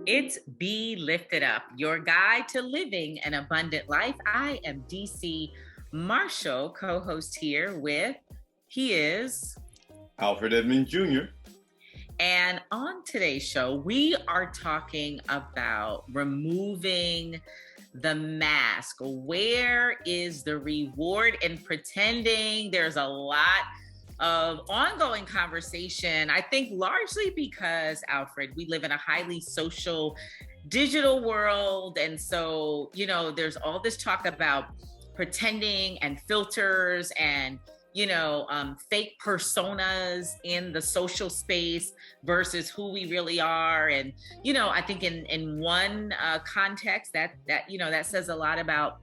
It's Be Lifted Up, your guide to living an abundant life. I am DC Marshall, co-host here with, he is Alfred Edmond Jr. And on today's show, we are talking about removing the mask. Where is the reward in pretending? There's a lot of ongoing conversation, I think largely because, Alfred, we live in a highly social digital world. And so, there's all this talk about pretending and filters and fake personas in the social space versus who we really are. And, I think in one context that says a lot about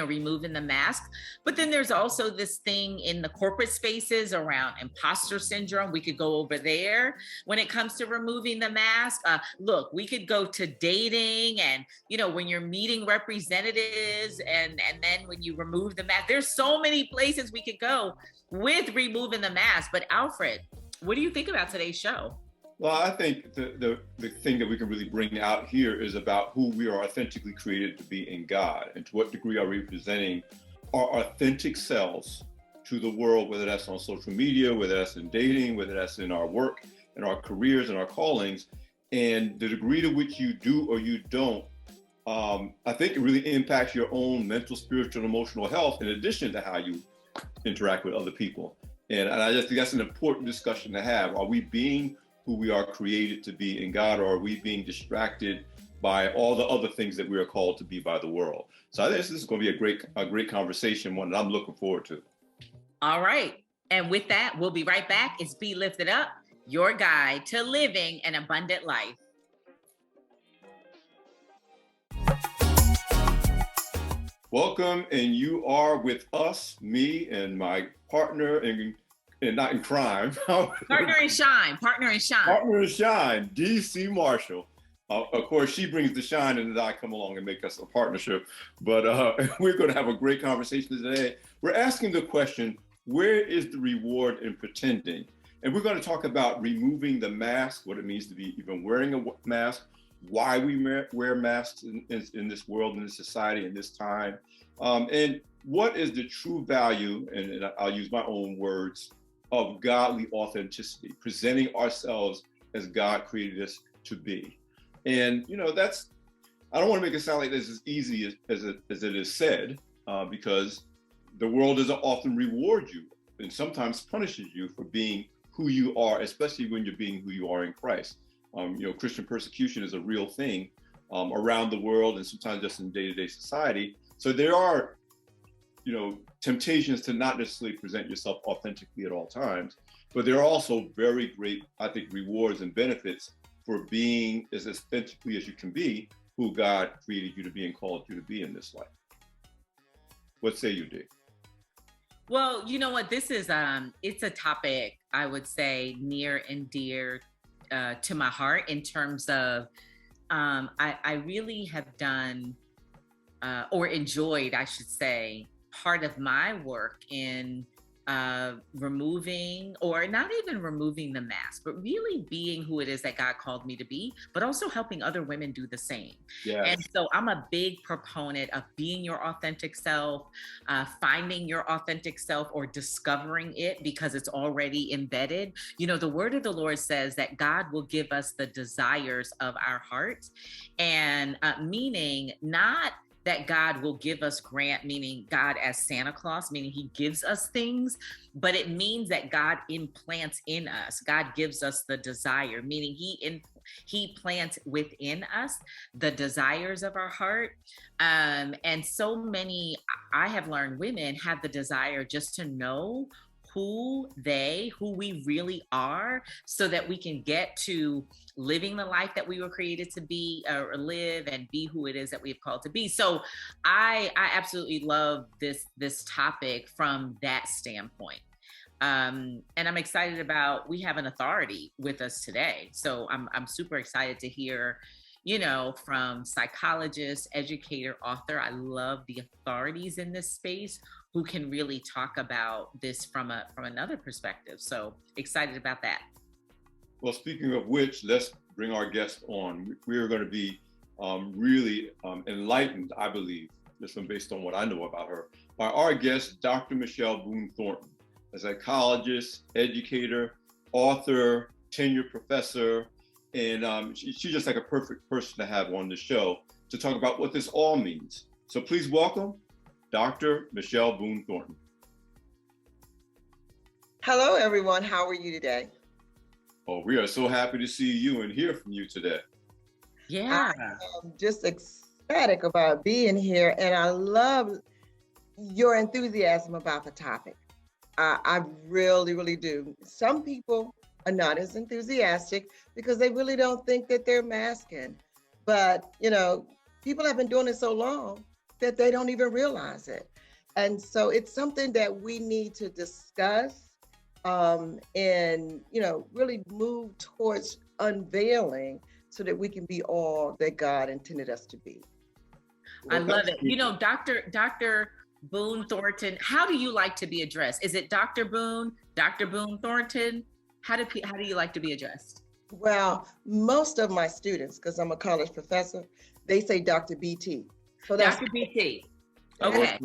removing the mask. But then there's also this thing in the corporate spaces around imposter syndrome. We could go over there when it comes to removing the mask. Look, we could go to dating and, when you're meeting representatives and then when you remove the mask, there's so many places we could go with removing the mask. But Alfred, what do you think about today's show? Well, I think the thing that we can really bring out here is about who we are authentically created to be in God, and to what degree are we presenting our authentic selves to the world, whether that's on social media, whether that's in dating, whether that's in our work, in our careers, and our callings. And the degree to which you do or you don't, I think it really impacts your own mental, spiritual, and emotional health, in addition to how you interact with other people. And I just think that's an important discussion to have. Are we being who we are created to be in God, or are we being distracted by all the other things that we are called to be by the world? So I think this is going to be a great conversation, one that I'm looking forward to. All right. And with that, we'll be right back. It's Be Lifted Up, your guide to living an abundant life. Welcome, and you are with us, me and my partner and not in crime. Partner in shine, DC Marshall. Of course, she brings the shine, and then I come along and make us a partnership. But we're going to have a great conversation today. We're asking the question, where is the reward in pretending? And we're going to talk about removing the mask, what it means to be even wearing a mask, why we wear masks in this world, in this society, in this time, and what is the true value, and I'll use my own words, of godly authenticity, presenting ourselves as God created us to be. And, that's, I don't want to make it sound like this as easy as it is said, because the world doesn't often reward you and sometimes punishes you for being who you are, especially when you're being who you are in Christ. Christian persecution is a real thing around the world, and sometimes just in day-to-day society. So there are, temptations to not necessarily present yourself authentically at all times, but there are also very great, I think, rewards and benefits for being as authentically as you can be who God created you to be and called you to be in this life. What say you, Dee? Well, you know what, this is, it's a topic I would say near and dear to my heart, in terms of, I really have done, or enjoyed, I should say, part of my work in removing, or not even removing the mask, but really being who it is that God called me to be, but also helping other women do the same. Yes. And so I'm a big proponent of being your authentic self, finding your authentic self, or discovering it, because it's already embedded. The word of the Lord says that God will give us the desires of our heart, and meaning not that God will give us grant, meaning God as Santa Claus, meaning he gives us things, but it means that God implants in us. God gives us the desire, meaning he plants within us the desires of our heart. And so many, I have learned, women have the desire just to know who we really are, so that we can get to living the life that we were created to be, or live and be who it is that we've called to be. So I absolutely love this topic from that standpoint. And I'm excited about, we have an authority with us today. So I'm super excited to hear, from psychologist, educator, author. I love the authorities in this space who can really talk about this from another perspective. So excited about that. Well, speaking of which, let's bring our guest on. We are going to be really enlightened, I believe, just based on what I know about her, by our guest, Dr. Michelle Boone Thornton, a psychologist, educator, author, tenured professor, and she's just like a perfect person to have on the show to talk about what this all means. So please welcome Dr. Michelle Boone Thornton. Hello, everyone. How are you today? Oh, we are so happy to see you and hear from you today. Yeah. I'm just ecstatic about being here, and I love your enthusiasm about the topic. I really, really do. Some people are not as enthusiastic because they really don't think that they're masking. But, people have been doing it so long that they don't even realize it. And so it's something that we need to discuss and, really move towards unveiling so that we can be all that God intended us to be. I love it. Dr. Boone Thornton, how do you like to be addressed? Is it Dr. Boone, Dr. Boone Thornton? How do you like to be addressed? Well, most of my students, because I'm a college professor, they say Dr. BT. So that's Dr. BT. Okay.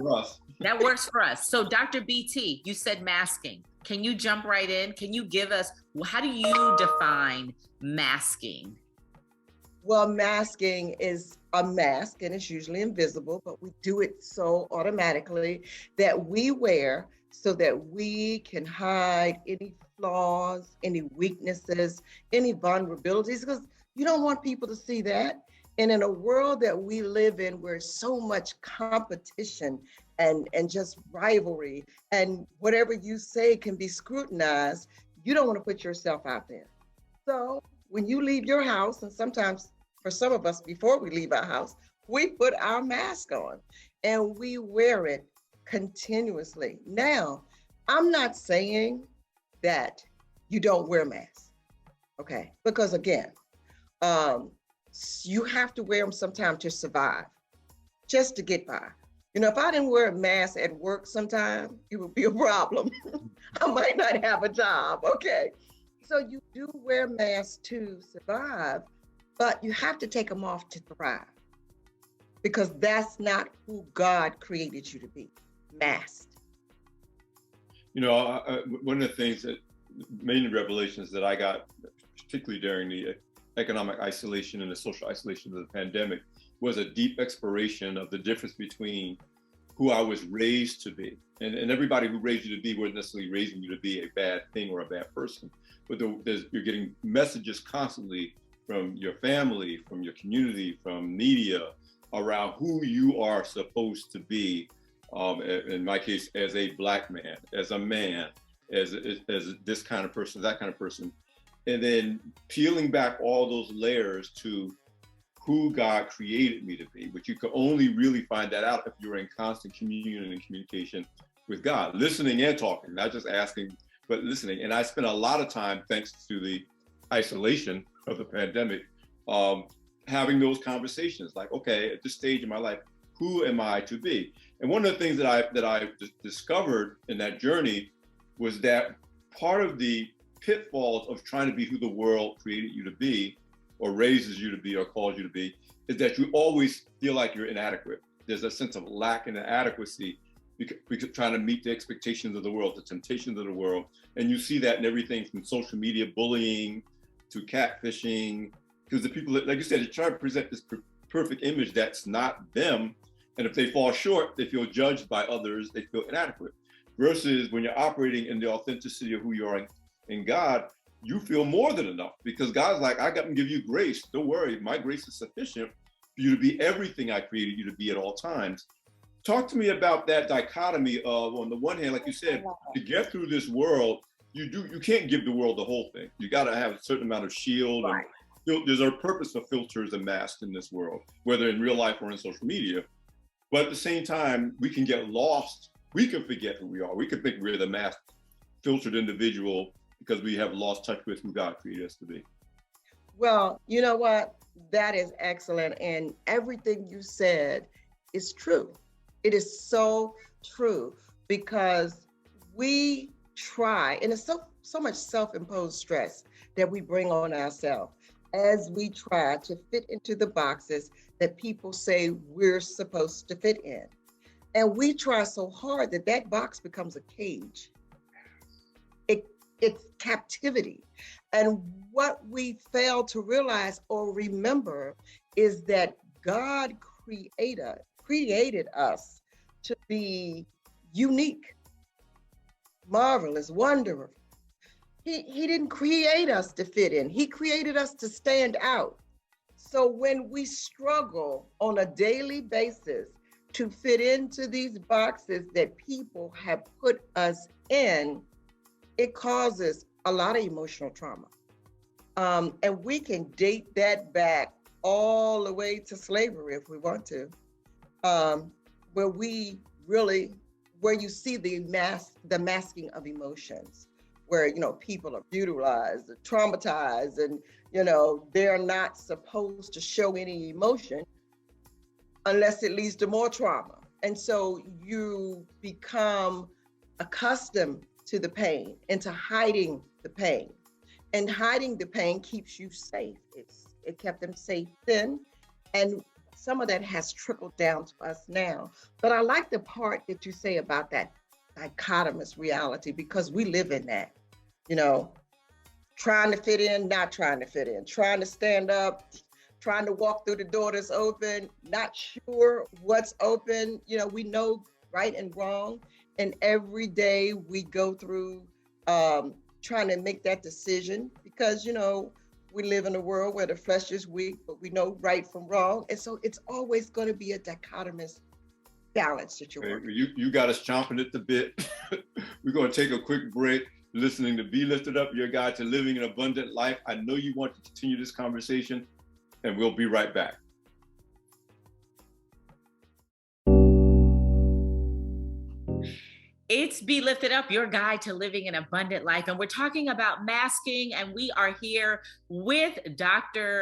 That works for us. So Dr. BT, you said masking. Can you jump right in? Can you give us, how do you define masking? Well, masking is a mask, and it's usually invisible, but we do it so automatically that we wear so that we can hide any flaws, any weaknesses, any vulnerabilities, because you don't want people to see that. And in a world that we live in where so much competition and just rivalry, and whatever you say can be scrutinized, you don't want to put yourself out there. So when you leave your house, and sometimes for some of us, before we leave our house, we put our mask on and we wear it continuously. Now, I'm not saying that you don't wear masks, okay? Because again, you have to wear them sometime to survive, just to get by. If I didn't wear a mask at work sometime, it would be a problem. I might not have a job, okay? So you do wear masks to survive, but you have to take them off to thrive, because that's not who God created you to be, masked. One of the things that many revelations that I got, particularly during the economic isolation and the social isolation of the pandemic, was a deep exploration of the difference between who I was raised to be. And everybody who raised you to be wasn't necessarily raising you to be a bad thing or a bad person, but you're getting messages constantly from your family, from your community, from media, around who you are supposed to be. In my case, as a Black man, as a man, as this kind of person, that kind of person. And then peeling back all those layers to who God created me to be, but you can only really find that out if you're in constant communion and communication with God, listening and talking, not just asking, but listening. And I spent a lot of time, thanks to the isolation of the pandemic, having those conversations like, okay, at this stage in my life, who am I to be? And one of the things that I discovered in that journey was that part of the pitfalls of trying to be who the world created you to be, or raises you to be, or calls you to be, is that you always feel like you're inadequate. There's a sense of lack and inadequacy because trying to meet the expectations of the world, the temptations of the world. And you see that in everything from social media bullying to catfishing, because the people, like you said, they try to present this perfect image that's not them. And if they fall short, they feel judged by others, they feel inadequate. Versus when you're operating in the authenticity of who you are in God, you feel more than enough, because God's like, I got to give you grace. Don't worry, my grace is sufficient for you to be everything I created you to be at all times. Talk to me about that dichotomy of, on the one hand, like you said, to get through this world, you can't give the world the whole thing. You got to have a certain amount of shield. Right. And there's a purpose for filters and masks in this world, whether in real life or in social media. But at the same time, we can get lost. We can forget who we are. We can think we're the masked, filtered individual because we have lost touch with who God created us to be. Well, you know what? That is excellent. And everything you said is true. It is so true. because we try, and it's so much self-imposed stress that we bring on ourselves as we try to fit into the boxes that people say we're supposed to fit in. And we try so hard that that box becomes a cage. It's captivity. And what we fail to realize or remember is that God created us to be unique, marvelous, wonderful. He didn't create us to fit in. He created us to stand out. So when we struggle on a daily basis to fit into these boxes that people have put us in, it causes a lot of emotional trauma. And we can date that back all the way to slavery if we want to, where you see the masking of emotions, where, people are brutalized, traumatized, and, they're not supposed to show any emotion unless it leads to more trauma. And so you become accustomed to the pain and to hiding the pain. And hiding the pain keeps you safe. It kept them safe then. And some of that has trickled down to us now. But I like the part that you say about that dichotomous reality, because we live in that, trying to fit in, not trying to fit in, trying to stand up, trying to walk through the door that's open, not sure what's open. We know right and wrong. And every day we go through trying to make that decision because, we live in a world where the flesh is weak, but we know right from wrong. And so it's always going to be a dichotomous balance that you're working. You got us chomping at the bit. We're going to take a quick break. Listening to Be Lifted Up, your guide to living an abundant life. I know you want to continue this conversation, and we'll be right back. It's Be Lifted Up, your guide to living an abundant life. And we're talking about masking, and we are here with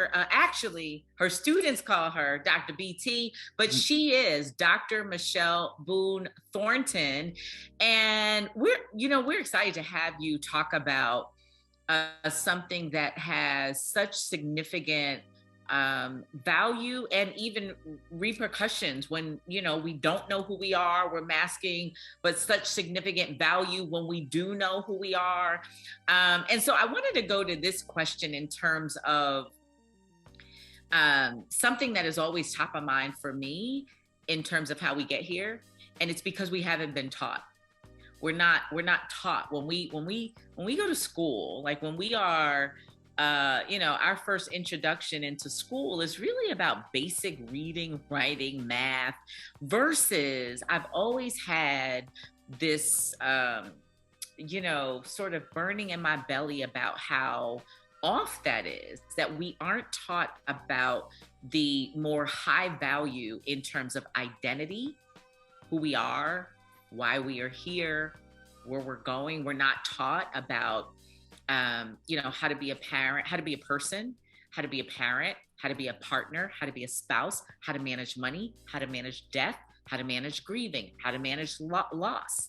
actually, her students call her Dr. BT, but she is Dr. Michelle Boone Thornton. And we're excited to have you talk about something that has such significant value and even repercussions when, we don't know who we are, we're masking, but such significant value when we do know who we are. And so I wanted to go to this question in terms of something that is always top of mind for me in terms of how we get here. And it's because we haven't been taught. We're not taught when we go to school, like when we are our first introduction into school is really about basic reading, writing, math, versus I've always had this, sort of burning in my belly about how off that is, that we aren't taught about the more high value in terms of identity, who we are, why we are here, where we're going. We're not taught about how to be a parent, how to be a person, how to be a parent, how to be a partner, how to be a spouse, how to manage money, how to manage death, how to manage grieving, how to manage loss.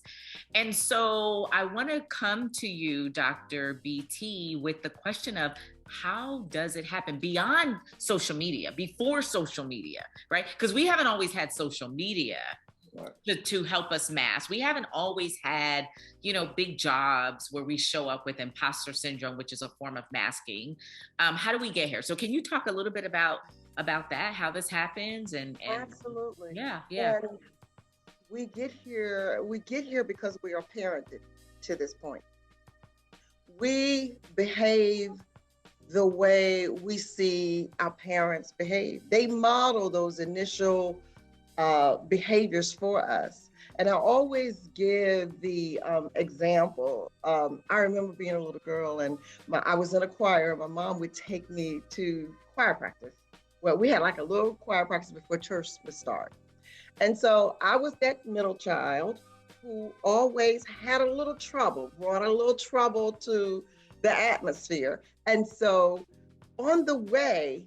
And so I want to come to you, Dr. BT, with the question of how does it happen beyond social media, before social media, right? Because we haven't always had social media to help us mask. We haven't always had, big jobs where we show up with imposter syndrome, which is a form of masking. How do we get here? So can you talk a little bit about that, how this happens? And Absolutely. Yeah. And we get here because we are parented to this point. We behave the way we see our parents behave. They model those initial behaviors for us. And I always give the example. I remember being a little girl and I was in a choir. My mom would take me to choir practice. Well, we had like a little choir practice before church would start. And so I was that middle child who always had a little trouble, brought a little trouble to the atmosphere. And so on the way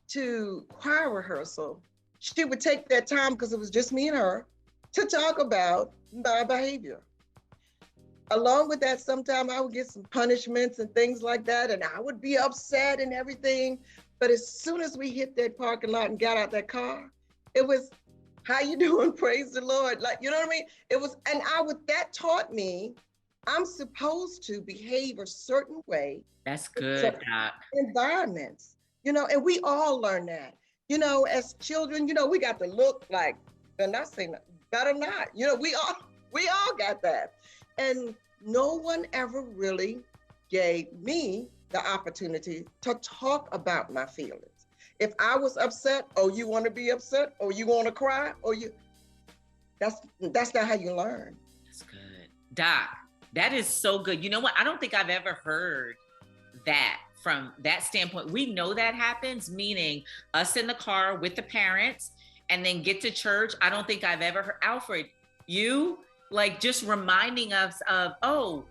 to choir rehearsal, she would take that time, because it was just me and her, to talk about my behavior. Along with that, sometimes I would get some punishments and things like that, and I would be upset and everything. But as soon as we hit that parking lot and got out that car, it was, how you doing? Praise the Lord. Like, you know what I mean? It was, and that taught me I'm supposed to behave a certain way. That's good, Doc. Environments, and we all learn that. As children, we got to look like, and not saying that or not, we all got that. And no one ever really gave me the opportunity to talk about my feelings. If I was upset, oh, you want to be upset, or you want to cry, or that's not how you learn. That's good. Doc, that is so good. You know what? I don't think I've ever heard that from that standpoint. We know that happens, meaning us in the car with the parents and then get to church. I don't think I've ever heard, Alfred, you like just reminding us of, oh,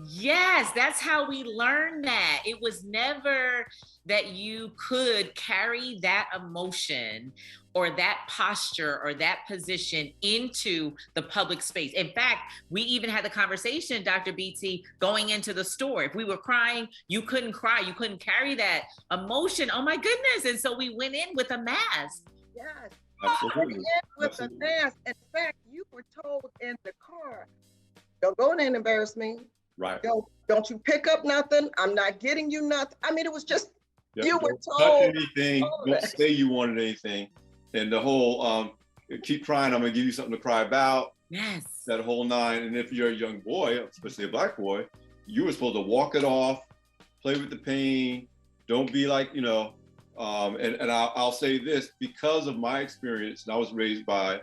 yes, that's how we learn that. It was never that you could carry that emotion or that posture or that position into the public space. In fact, we even had the conversation, Dr. BT, going into the store. If we were crying, you couldn't cry. You couldn't carry that emotion. Oh my goodness. And so we went in with a mask. Yes. Absolutely. With a mask. In fact, you were told in the car, don't go in and embarrass me. Right. Don't you pick up nothing. I'm not getting you nothing. I mean, it was just, you were told. Touch anything. Don't say you wanted anything. And the whole, keep crying, I'm gonna give you something to cry about. Yes. That whole nine. And if you're a young boy, especially a Black boy, you were supposed to walk it off, play with the pain. Don't be like, and I'll say this, because of my experience, and I was raised by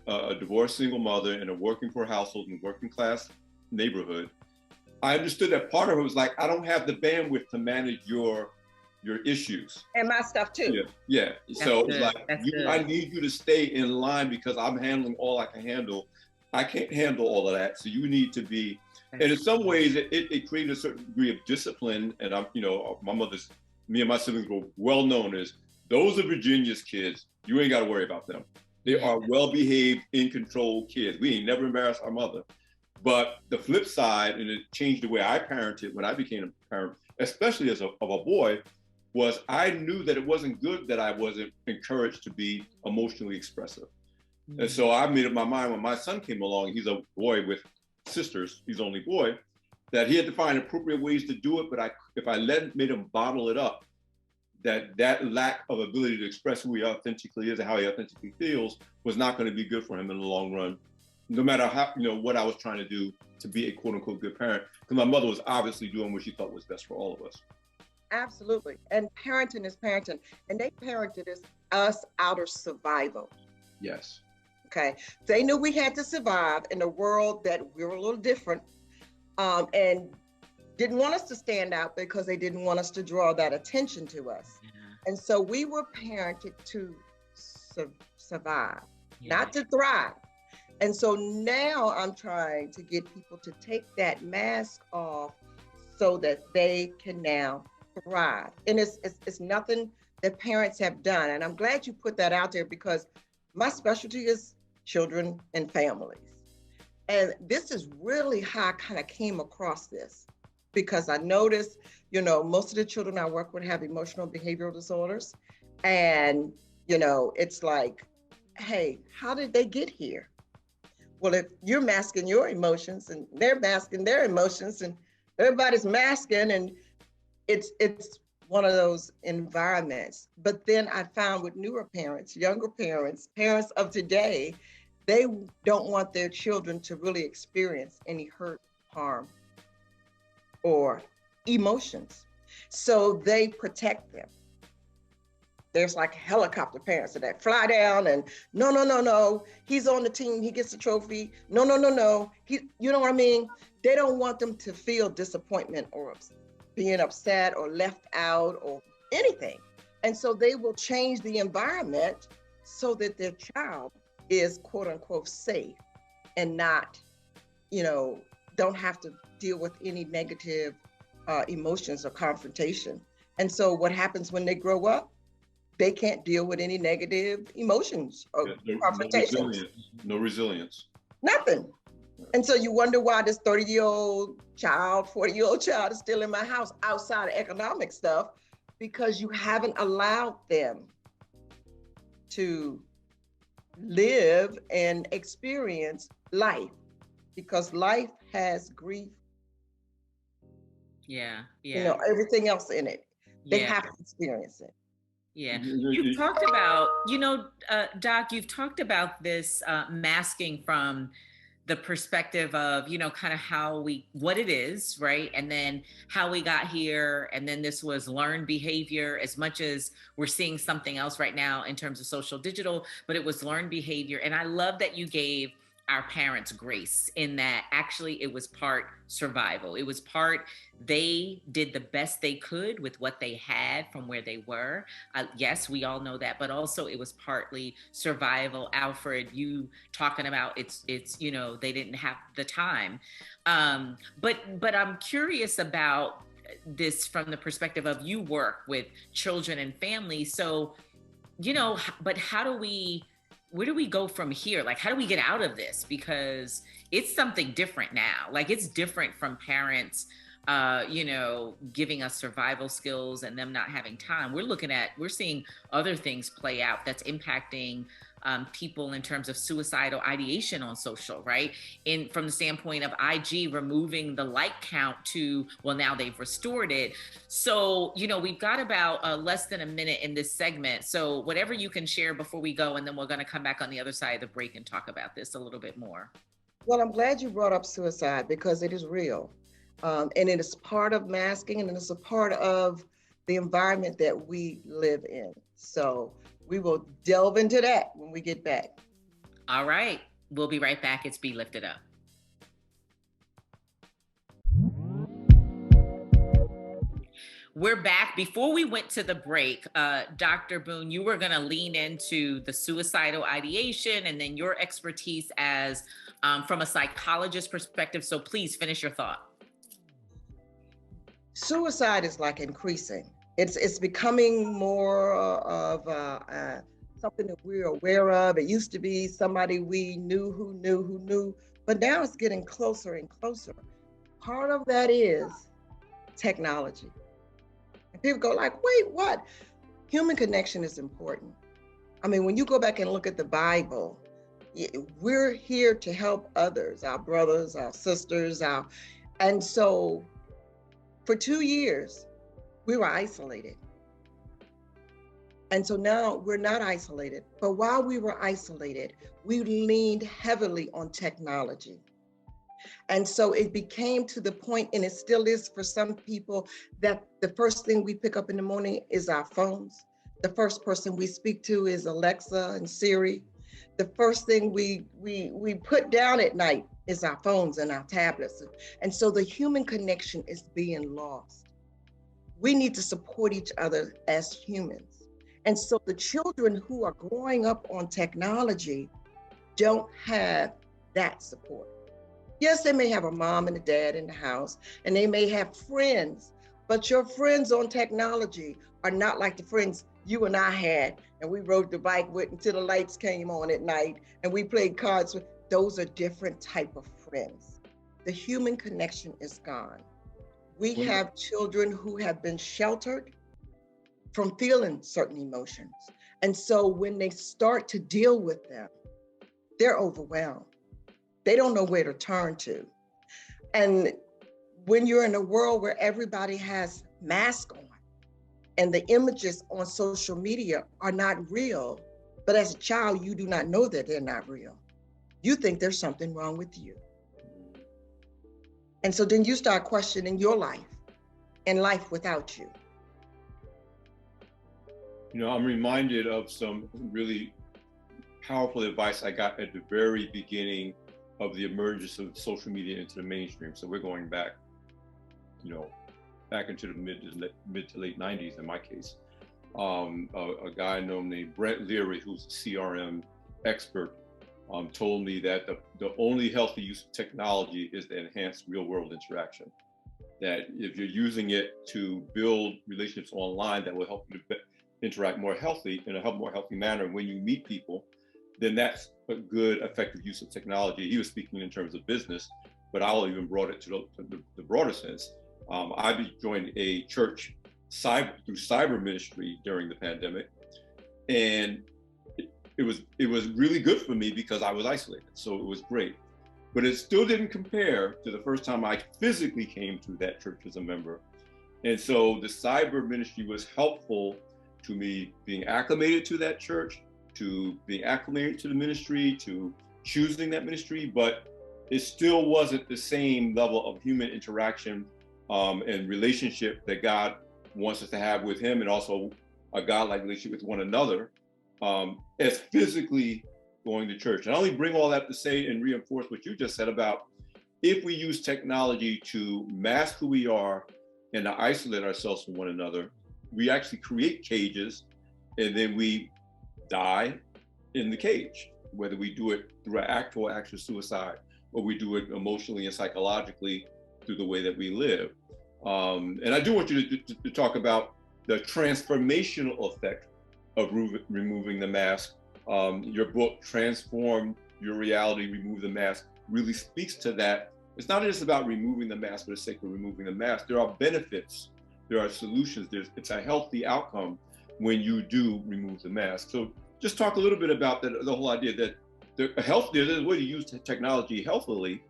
a divorced single mother in a working poor household in a working class neighborhood. I understood that part of it was like, I don't have the bandwidth to manage your issues. And my stuff too. Yeah. So it's like, I need you to stay in line because I'm handling all I can handle. I can't handle all of that. So you need to be, and in some ways it created a certain degree of discipline. And me and my siblings were well known as, those are Virginia's kids. You ain't got to worry about them. They are well-behaved, in control kids. We ain't never embarrassed our mother. But the flip side, and it changed the way I parented when I became a parent, especially as a boy, was I knew that it wasn't good that I wasn't encouraged to be emotionally expressive. Mm-hmm. And so I made up my mind when my son came along, he's a boy with sisters, he's the only boy, that he had to find appropriate ways to do it, but if I made him bottle it up, that lack of ability to express who he authentically is and how he authentically feels was not going to be good for him in the long run, no matter how, what I was trying to do to be a quote unquote good parent, because my mother was obviously doing what she thought was best for all of us. Absolutely. And parenting is parenting. And they parented us out of survival. Yes. Okay. They knew we had to survive in a world that we were a little different, and didn't want us to stand out because they didn't want us to draw that attention to us. Yeah. And so we were parented to survive, not to thrive. And so now I'm trying to get people to take that mask off so that they can now thrive. And it's nothing that parents have done. And I'm glad you put that out there, because my specialty is children and families. And this is really how I kind of came across this, because I noticed, most of the children I work with have emotional behavioral disorders. And, it's like, hey, how did they get here? Well, if you're masking your emotions and they're masking their emotions and everybody's masking, and it's one of those environments. But then I found with newer parents, younger parents, parents of today, they don't want their children to really experience any hurt, harm, or emotions. So they protect them. There's like helicopter parents that fly down and no, he's on the team, he gets the trophy. No, you know what I mean? They don't want them to feel disappointment or being upset or left out or anything. And so they will change the environment so that their child is quote unquote safe and not, don't have to deal with any negative emotions or confrontation. And so what happens when they grow up? they can't deal with any negative emotions or confrontations. No resilience. Nothing. And so you wonder why this 30-year-old child, 40-year-old child is still in my house outside of economic stuff, because you haven't allowed them to live and experience life, because life has grief. Yeah. You know, everything else in it. They have to experience it. Yeah. You've talked about, Doc, you've talked about this masking from the perspective of, kind of what it is, right? And then how we got here. And then this was learned behavior, as much as we're seeing something else right now in terms of social digital, but it was learned behavior. And I love that you gave our parents grace in that actually it was part survival. It was part, they did the best they could with what they had from where they were. Yes, we all know that, but also it was partly survival. Alfred, you talking about it's they didn't have the time. But I'm curious about this from the perspective of, you work with children and families. So, but where do we go from here? Like, how do we get out of this? Because it's something different now. Like, it's different from parents, giving us survival skills and them not having time. We're seeing other things play out that's impacting people in terms of suicidal ideation on social, right? From the standpoint of IG removing the like count to, well, now they've restored it. So, we've got about less than a minute in this segment. So whatever you can share before we go, and then we're going to come back on the other side of the break and talk about this a little bit more. Well, I'm glad you brought up suicide, because it is real. And it is part of masking, and it's a part of the environment that we live in. So we will delve into that when we get back. All right. We'll be right back. It's Be Lifted Up. We're back. Before we went to the break, Dr. Boone, you were going to lean into the suicidal ideation and then your expertise as from a psychologist perspective. So please finish your thought. Suicide is like increasing. It's becoming more of something that we're aware of. It used to be somebody we knew, but now it's getting closer and closer. Part of that is technology. And people go like, wait, what? Human connection is important. I mean, when you go back and look at the Bible, we're here to help others, our brothers, our sisters, and so for 2 years, we were isolated. And so now we're not isolated. But while we were isolated, we leaned heavily on technology. And so it became to the point, and it still is for some people, that the first thing we pick up in the morning is our phones. The first person we speak to is Alexa and Siri. The first thing we put down at night is our phones and our tablets. And so the human connection is being lost. We need to support each other as humans. And so the children who are growing up on technology don't have that support. Yes, they may have a mom and a dad in the house, and they may have friends, but your friends on technology are not like the friends you and I had, and we rode the bike with until the lights came on at night, and we played cards with. Those are different type of friends. The human connection is gone. We have children who have been sheltered from feeling certain emotions. And so when they start to deal with them, they're overwhelmed. They don't know where to turn to. And when you're in a world where everybody has masks on and the images on social media are not real, but as a child, you do not know that they're not real. You think there's something wrong with you. And so then you start questioning your life and life without you. I'm reminded of some really powerful advice I got at the very beginning of the emergence of social media into the mainstream. So we're going back, back into the mid to late 90s in my case. A guy named Brent Leary, who's a CRM expert, told me that the only healthy use of technology is to enhance real world interaction. That if you're using it to build relationships online that will help you to interact more healthy in a more healthy manner. When you meet people, then that's a good, effective use of technology. He was speaking in terms of business, but I'll even brought it to the broader sense. I joined a church through cyber ministry during the pandemic, and it was really good for me because I was isolated, so it was great. But it still didn't compare to the first time I physically came to that church as a member. And so the cyber ministry was helpful to me being acclimated to that church, to being acclimated to the ministry, to choosing that ministry, but it still wasn't the same level of human interaction and relationship that God wants us to have with him, and also a God-like relationship with one another, as physically going to church. And I only bring all that to say and reinforce what you just said about if we use technology to mask who we are and to isolate ourselves from one another, we actually create cages, and then we die in the cage, whether we do it through an actual act of suicide or we do it emotionally and psychologically through the way that we live. And I do want you to talk about the transformational effect of removing the mask. Your book, Transform Your Reality, Remove the Mask, really speaks to that. It's not just about removing the mask for the sake of removing the mask. There are benefits, there are solutions, it's a healthy outcome when you do remove the mask. So just talk a little bit about the whole idea that there's a way to use technology healthily.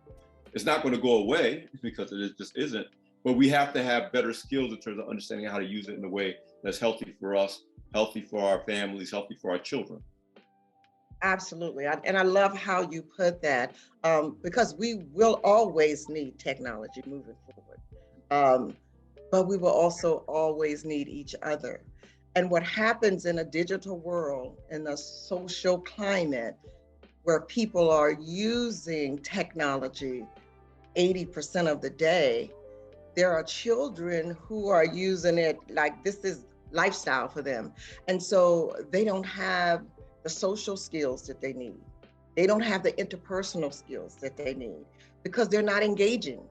It's not going to go away because it just isn't, but we have to have better skills in terms of understanding how to use it in a way that's healthy for us, healthy for our families, healthy for our children. Absolutely. And I love how you put that, because we will always need technology moving forward. But we will also always need each other. And what happens in a digital world, in a social climate where people are using technology 80% of the day, there are children who are using it like this is lifestyle for them. And so they don't have the social skills that they need. They don't have the interpersonal skills that they need because they're not engaging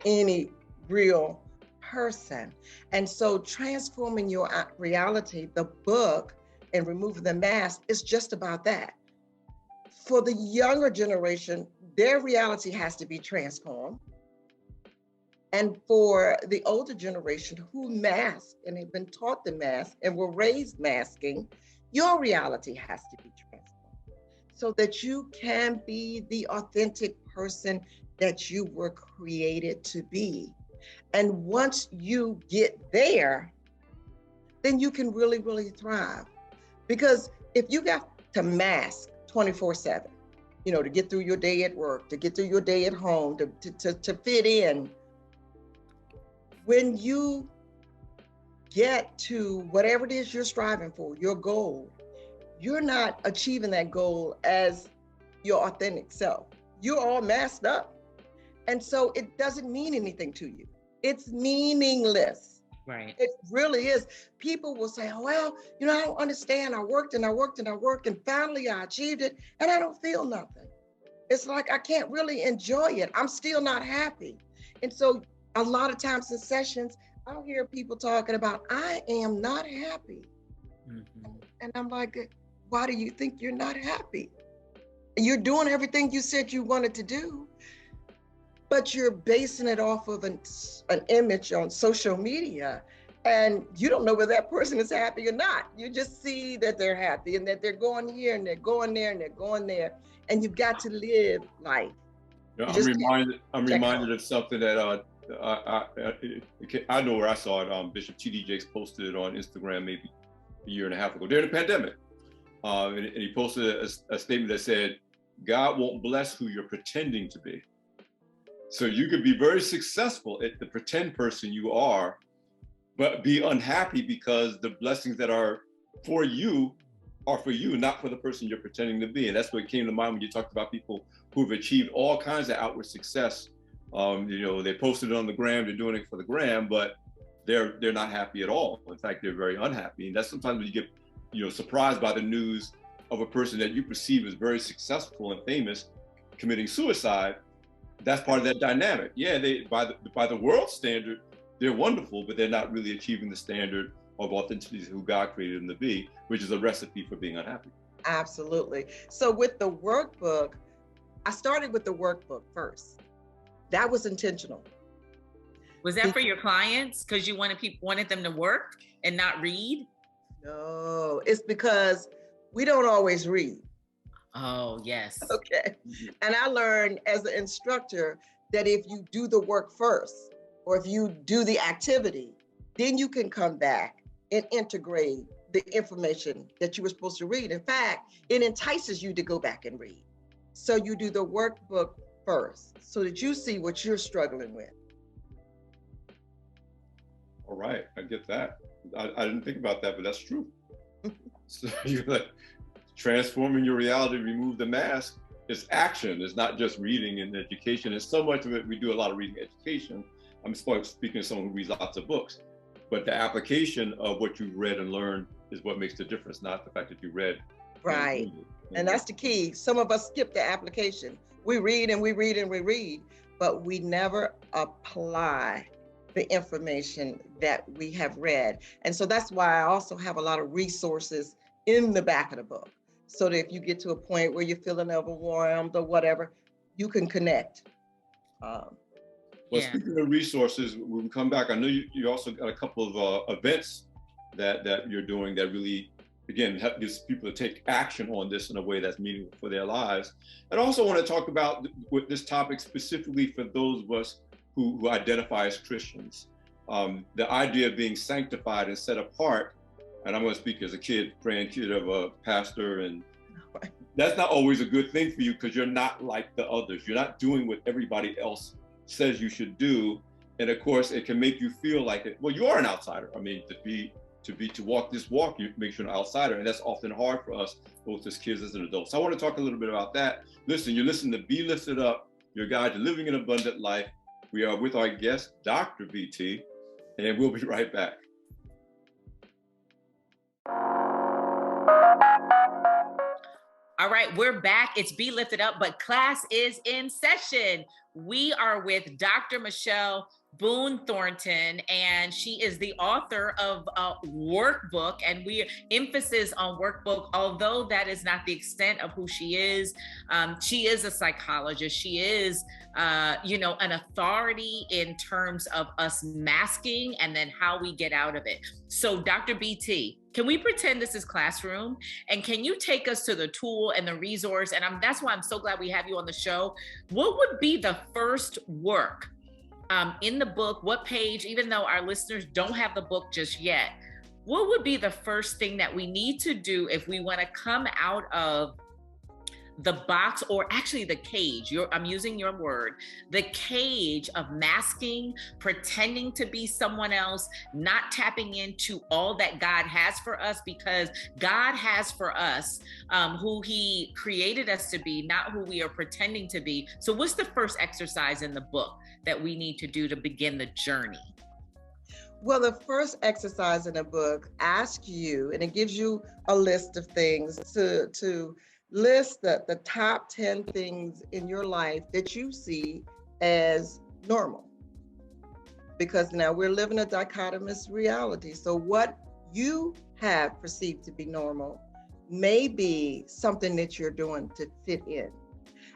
any real person. And so Transforming Your Reality, the book, and Removing the Mask is just about that. For the younger generation, their reality has to be transformed. And for the older generation who mask and have been taught to mask and were raised masking, your reality has to be transformed so that you can be the authentic person that you were created to be. And once you get there, then you can really, really thrive. Because if you got to mask 24/7, to get through your day at work, to get through your day at home, to fit in, when you get to whatever it is you're striving for, your goal, you're not achieving that goal as your authentic self. You're all masked up. And so it doesn't mean anything to you. It's meaningless. Right. It really is. People will say, oh, well, I don't understand. I worked and I worked and I worked and finally I achieved it and I don't feel nothing. It's like I can't really enjoy it. I'm still not happy. And so a lot of times in sessions, I'll hear people talking about, I am not happy. Mm-hmm. And I'm like, why do you think you're not happy? You're doing everything you said you wanted to do, but you're basing it off of an image on social media. And you don't know whether that person is happy or not. You just see that they're happy and that they're going here and they're going there and they're going there. And you've got to live life. I'm reminded of something that I know where I saw it. Bishop T.D. Jakes posted it on Instagram maybe a year and a half ago during the pandemic. And he posted a statement that said, God won't bless who you're pretending to be. So you could be very successful at the pretend person you are, but be unhappy because the blessings that are for you, not for the person you're pretending to be. And that's what came to mind when you talked about people who've achieved all kinds of outward success. They posted it on the gram, they're doing it for the gram, but they're not happy at all. In fact, they're very unhappy. And that's sometimes when you get, surprised by the news of a person that you perceive as very successful and famous committing suicide. That's part of that dynamic. Yeah, by the world standard, they're wonderful, but they're not really achieving the standard of authenticity who God created them to be, which is a recipe for being unhappy. Absolutely. So with the workbook, I started with the workbook first. That was intentional. Was that for your clients because you wanted them to work and not read? No, it's because we don't always read. Oh, yes. Okay. And I learned as an instructor that if you do the work first, or if you do the activity, then you can come back and integrate the information that you were supposed to read. In fact, it entices you to go back and read. So you do the workbook first so that you see what you're struggling with. All right, I get that. I didn't think about that, but that's true. So you're like, transforming your reality, remove the mask. It's action. It's not just reading and education. And so much of it, we do a lot of reading education. I'm speaking to someone who reads lots of books, but the application of what you've read and learned is what makes the difference, not the fact that you read. Right. And that's the key. Some of us skip the application. We read and we read and we read, but we never apply the information that we have read. And so that's why I also have a lot of resources in the back of the book, so that if you get to a point where you're feeling overwhelmed or whatever, you can connect. Speaking of resources, when we come back, I know you also got a couple of events that you're doing that really, again, gives people to take action on this in a way that's meaningful for their lives. And I also want to talk about with this topic specifically for those of us who identify as Christians. The idea of being sanctified and set apart, and I'm going to speak as a grandkid of a pastor, and that's not always a good thing for you because you're not like the others. You're not doing what everybody else says you should do. And of course, it can make you feel like it. Well, you are an outsider. I mean, to walk this walk, you make sure you're an outsider. And that's often hard for us, both as kids as an adults. So I want to talk a little bit about that. Listen, you're listening to Be Lifted Up, your guide to living an abundant life. We are with our guest, Dr. BT, and we'll be right back. All right, we're back. It's Be Lifted Up, but class is in session. We are with Dr. Michelle Boone Thornton, and she is the author of a workbook, and emphasis on workbook, although that is not the extent of who she is. She is a psychologist. She is, an authority in terms of us masking and then how we get out of it. So Dr. BT, can we pretend this is classroom? And can you take us to the tool and the resource? And that's why I'm so glad we have you on the show. What would be the first work in the book? What page, even though our listeners don't have the book just yet, what would be the first thing that we need to do if we want to come out of the box, or actually the cage, I'm using your word, the cage of masking, pretending to be someone else, not tapping into all that God has for us, because God has for us who he created us to be, not who we are pretending to be. So what's the first exercise in the book that we need to do to begin the journey? Well, the first exercise in the book asks you, and it gives you a list of things to list the top 10 things in your life that you see as normal. Because now we're living a dichotomous reality. So what you have perceived to be normal may be something that you're doing to fit in.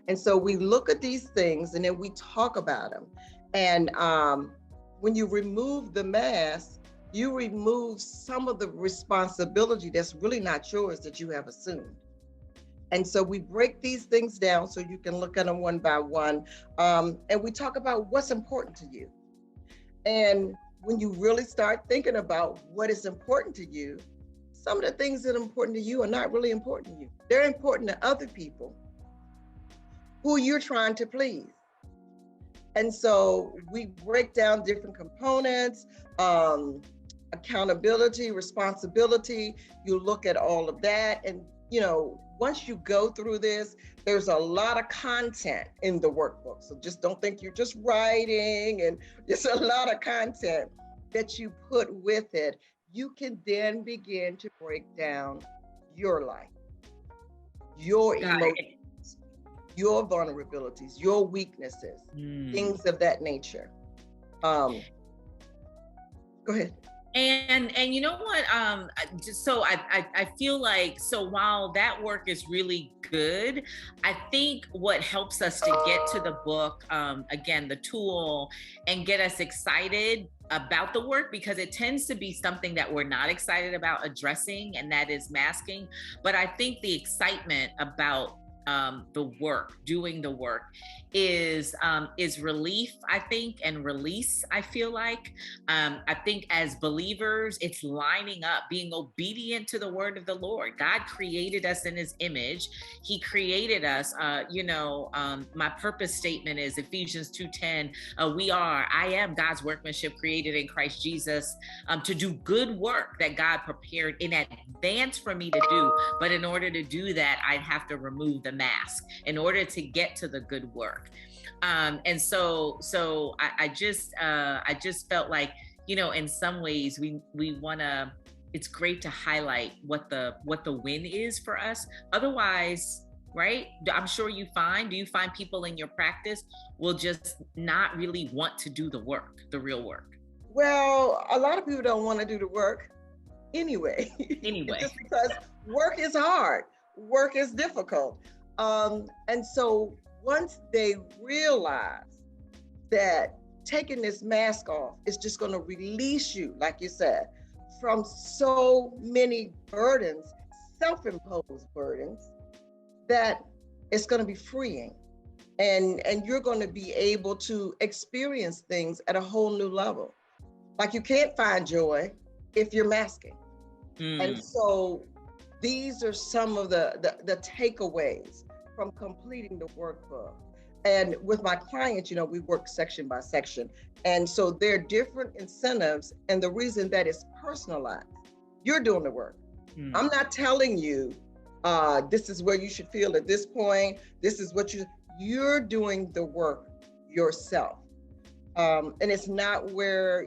And so we look at these things and then we talk about them. And when you remove the mask, you remove some of the responsibility that's really not yours that you have assumed. And so we break these things down so you can look at them one by one. And we talk about what's important to you. And when you really start thinking about what is important to you, some of the things that are important to you are not really important to you. They're important to other people who you're trying to please. And so we break down different components, accountability, responsibility. You look at all of that. And, once you go through this, there's a lot of content in the workbook. So just don't think you're just writing, and there's a lot of content that you put with it. You can then begin to break down your life, your emotions, your vulnerabilities, your weaknesses, things of that nature. Go ahead. And you know what? Just so I feel like, so while that work is really good, I think what helps us to get to the book, again, the tool, and get us excited about the work, because it tends to be something that we're not excited about addressing, and that is masking. But I think the excitement about the work, doing the work, is relief, I think, and release. I feel like, I think as believers, it's lining up, being obedient to the word of the Lord. God created us in His image. He created us. My purpose statement is Ephesians 2:10. I am God's workmanship, created in Christ Jesus, to do good work that God prepared in advance for me to do. But in order to do that, I'd have to remove the mask in order to get to the good work. And so I just felt like, in some ways we want to, it's great to highlight what the win is for us. Otherwise, right, I'm sure do you find people in your practice will just not really want to do the work, the real work? Well, a lot of people don't want to do the work anyway. Just because work is hard, work is difficult. And so once they realize that taking this mask off is just going to release you, like you said, from so many burdens, self-imposed burdens, that it's going to be freeing. And you're going to be able to experience things at a whole new level. Like, you can't find joy if you're masking. And so these are some of the takeaways from completing the workbook. And with my clients, we work section by section. And so there are different incentives. And the reason that it's personalized, you're doing the work. I'm not telling you, this is where you should feel at this point. This is what you're doing the work yourself. And it's not where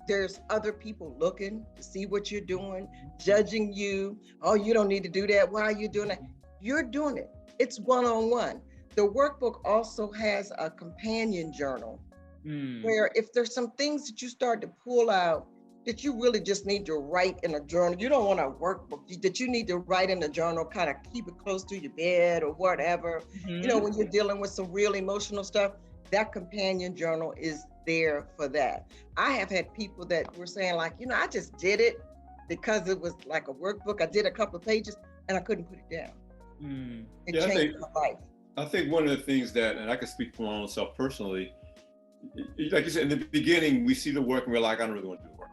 there's other people looking to see what you're doing, judging you. Oh, you don't need to do that. Why are you doing that? You're doing it. It's one-on-one. The workbook also has a companion journal where if there's some things that you start to pull out that you really just need to write in a journal, you don't want a workbook that you need to write in a journal, kind of keep it close to your bed or whatever. When you're dealing with some real emotional stuff, that companion journal is there for that. I have had people that were saying, like, I just did it because it was like a workbook. I did a couple of pages and I couldn't put it down. It changed my life. I think one of the things that, and I can speak for my own self personally, like you said, in the beginning, we see the work and we're like, I don't really want to do the work.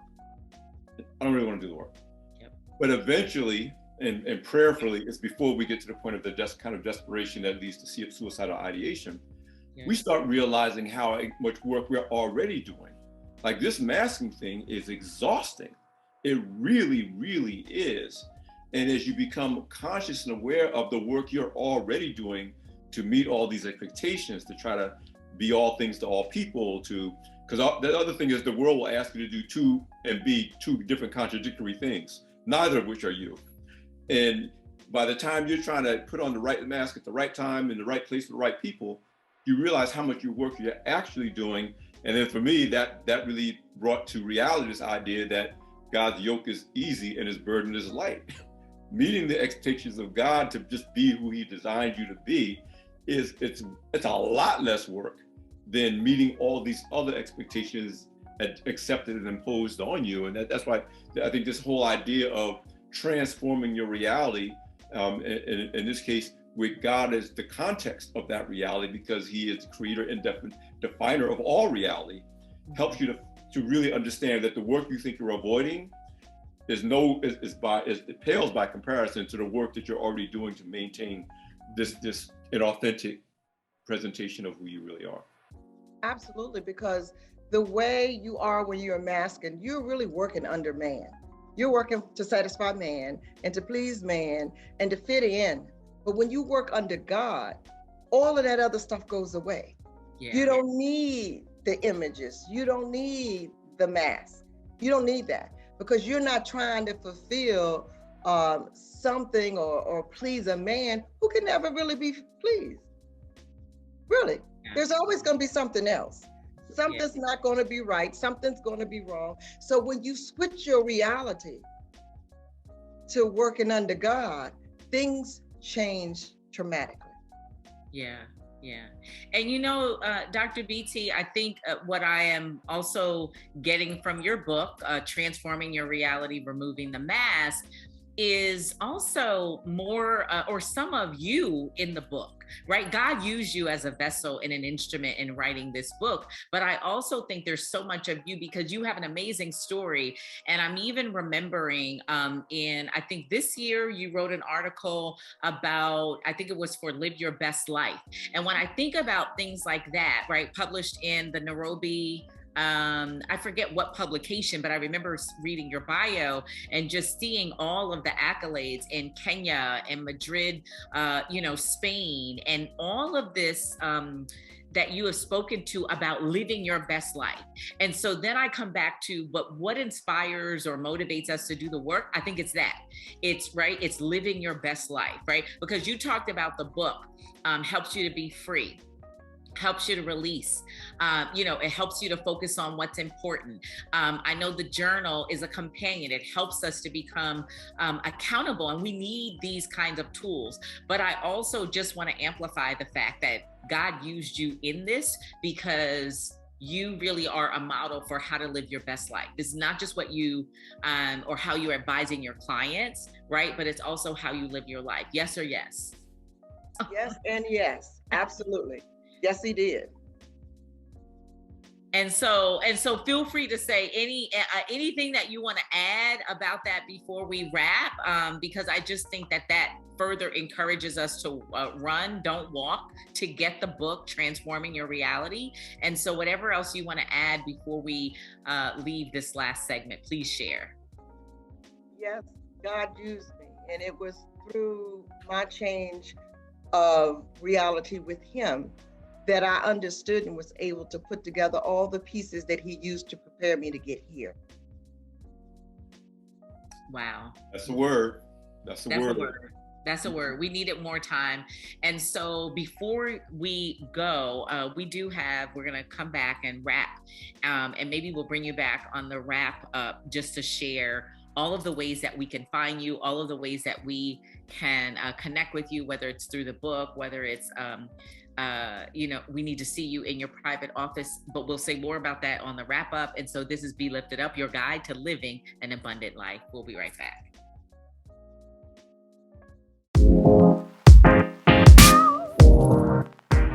I don't really want to do the work. Yep. But eventually, and prayerfully, it's before we get to the point of the kind of desperation that leads to suicidal ideation. Yes. We start realizing how much work we're already doing. Like, this masking thing is exhausting. It really, really is. And as you become conscious and aware of the work you're already doing to meet all these expectations, to try to be all things to all people, because the other thing is the world will ask you to do be two different contradictory things, neither of which are you. And by the time you're trying to put on the right mask at the right time, in the right place with the right people, you realize how much work you're actually doing. And then for me, that really brought to reality this idea that God's yoke is easy and His burden is light. Meeting the expectations of God to just be who He designed you to be it's a lot less work than meeting all these other expectations accepted and imposed on you. And that's why I think this whole idea of transforming your reality, in this case, with God as the context of that reality, because He is the creator and definer of all reality, helps you to really understand that the work you think you're avoiding it pales by comparison to the work that you're already doing to maintain this an authentic presentation of who you really are. Absolutely, because the way you are when you're masking, you're really working under man. You're working to satisfy man and to please man and to fit in. But when you work under God, all of that other stuff goes away. Yeah. You don't need the images. You don't need the mask. You don't need that, because you're not trying to fulfill something or please a man who can never really be pleased. Really, there's always going to be something else. Something's not going to be right. Something's going to be wrong. So when you switch your reality to working under God, things change dramatically. Yeah. Yeah. And Dr. BT, I think what I am also getting from your book, Transforming Your Reality, Removing the Mask, is also more or some of you in the book, right? God used you as a vessel and an instrument in writing this book, but I also think there's so much of you because you have an amazing story. And I'm even remembering I think this year you wrote an article about, I think it was for Live Your Best Life. And when I think about things like that, right, published in the Nairobi, I forget what publication, but I remember reading your bio and just seeing all of the accolades in Kenya and Madrid, Spain, and all of this that you have spoken to about living your best life. And so then I come back to, but what inspires or motivates us to do the work? I think it's that. It's living your best life, right? Because you talked about the book helps you to be free, helps you to release, it helps you to focus on what's important. I know the journal is a companion. It helps us to become accountable, and we need these kinds of tools. But I also just want to amplify the fact that God used you in this because you really are a model for how to live your best life. It's not just what you or how you're advising your clients, right? But it's also how you live your life. Yes or yes? Yes and yes, absolutely. Yes, he did. And so feel free to say anything that you want to add about that before we wrap, because I just think that further encourages us to run, don't walk, to get the book, Transforming Your Reality. And so whatever else you want to add before we leave this last segment, please share. Yes, God used me, and it was through my change of reality with him that I understood and was able to put together all the pieces that he used to prepare me to get here. Wow. That's a word. That's a word. That's a word. We needed more time. And so before we go, we're going to come back and wrap. And maybe we'll bring you back on the wrap up just to share all of the ways that we can find you, all of the ways that we can connect with you, whether it's through the book, whether it's, we need to see you in your private office, but we'll say more about that on the wrap up. And so this is Be Lifted Up, your guide to living an abundant life. We'll be right back.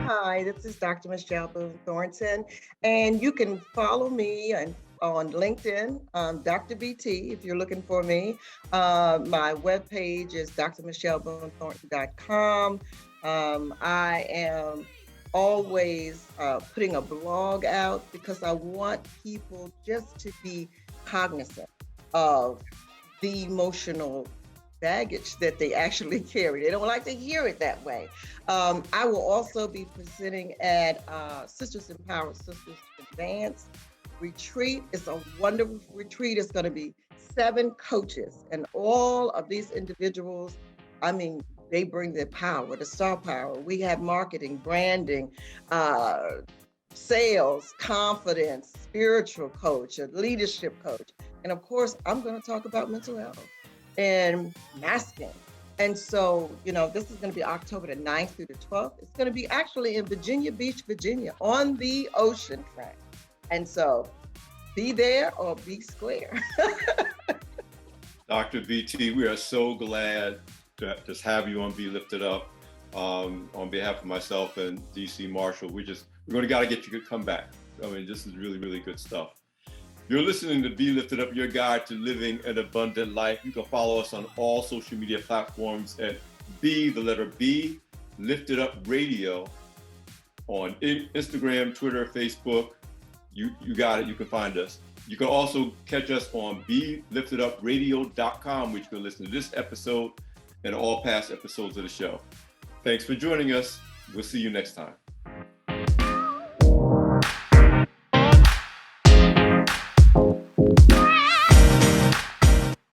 Hi, this is Dr. Michelle Boone Thornton, and you can follow me on LinkedIn, Dr. BT, if you're looking for me. My webpage is drmichellebooneThornton.com. I am always putting a blog out because I want people just to be cognizant of the emotional baggage that they actually carry. They don't like to hear it that way. I will also be presenting at Sisters Empowered Sisters Advance retreat. It's a wonderful retreat. It's going to be 7 coaches, and all of these individuals, they bring their power, the star power. We have marketing, branding, sales, confidence, spiritual coach, a leadership coach. And of course, I'm going to talk about mental health and masking. And so, this is going to be October the 9th through the 12th. It's going to be actually in Virginia Beach, Virginia, on the ocean front. And so be there or be square. Dr. BT, we are so glad to just have you on Be Lifted Up. On behalf of myself and DC Marshall, we're going to get you to come back. This is really, really good stuff. You're listening to Be Lifted Up, your guide to living an abundant life. You can follow us on all social media platforms at B Lifted Up Radio on Instagram, Twitter, Facebook. You got it. You can find us. You can also catch us on beliftedupradio.com, which you can listen to this episode and all past episodes of the show. Thanks for joining us. We'll see you next time.